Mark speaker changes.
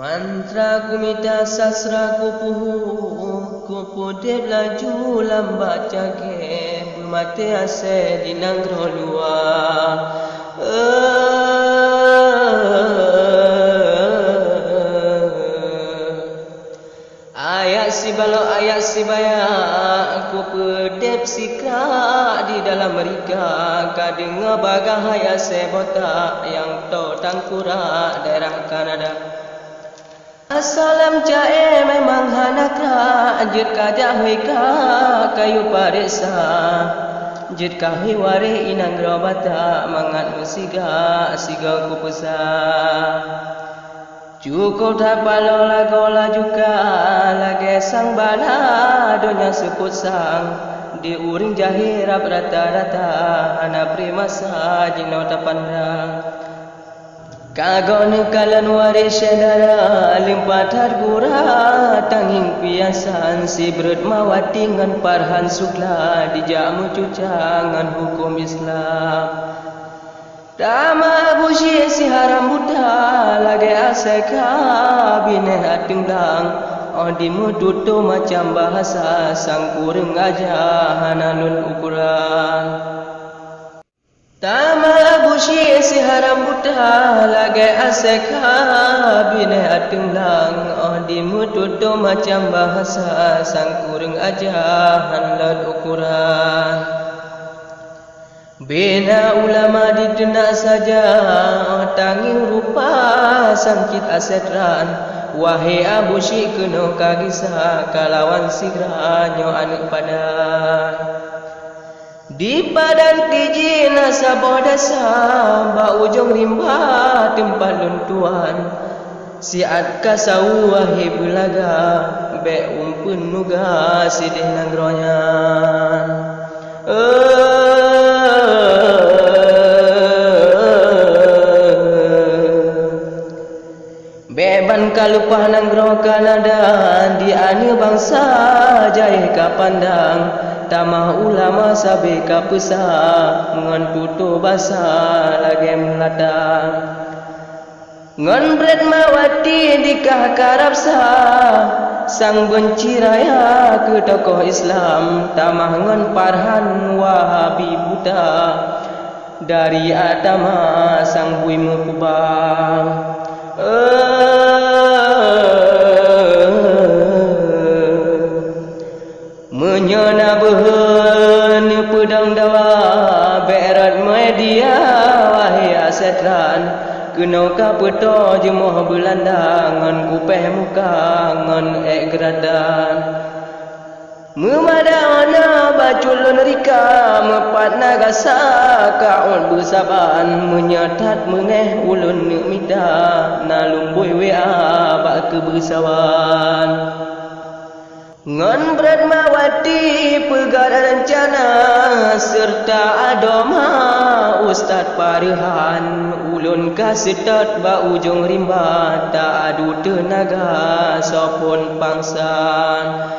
Speaker 1: Mantra kumita sasra kupuhu kupudep laju lambat jage bermate ase di nagro luar. Ayat si balok ayat si baya aku pedep sikra di dalam mereka kadenga bagahaya sebota yang to tangkura daerah Kanada. Assalam jae memang hanakra jit kajah weka kayu paresa jit kahi ware inang robata mangat musiga siga kupesa cukup tapalola gola juga lage sang bala donya seput sang di uring jahirap rata-rata hana primasa jino tapandang kagon kalan waris sedara limpatar gura tanging piasan si berut mawati ngan parhan sukla dijamu cucangan hukum Islam dama busi si haram buddha lagi aseka bine hatinglang odimu tutu macam bahasa sang kureng aja hanalun ukuran Tama bushi si haram buddha lagi aseka bine atinglang di mututu macam bahasa sang kurang aja hanlat ukuran bina ulama di dunia saja tanging rupa sangkit asetran wahai abushi keno kagisa kalawan sigra nyo anak padan di padan tiji nasa bodasa ba ujung rimba tempat luntuan siat kasau wahi bulaga be umpun nuga sidih nangronya beban kalupah nanggro Kanada di ane bangsa jai kapandang tamah ulama sabe kapesa ngan tutu basa lagi meladang ngan bret mawati dikah karabsa sang benci raya ke tokoh Islam tamah ngan parhan wahabi buddha dari atama sang buimu kubang menyana behen pedang dawa berat media wahai asetran kenau ka peto jemoh belandangan kupeh muka ngan egradan memadana baculun rika mepat nagasa kaun bersaban menyatat mengeh ulun nikmita nalumbui wea bak kebersawan ngan berat mawati pegara rencana serta adoma ustad parihan ulun kasetat ba ujung rimba tak adu tenaga sopon pangsan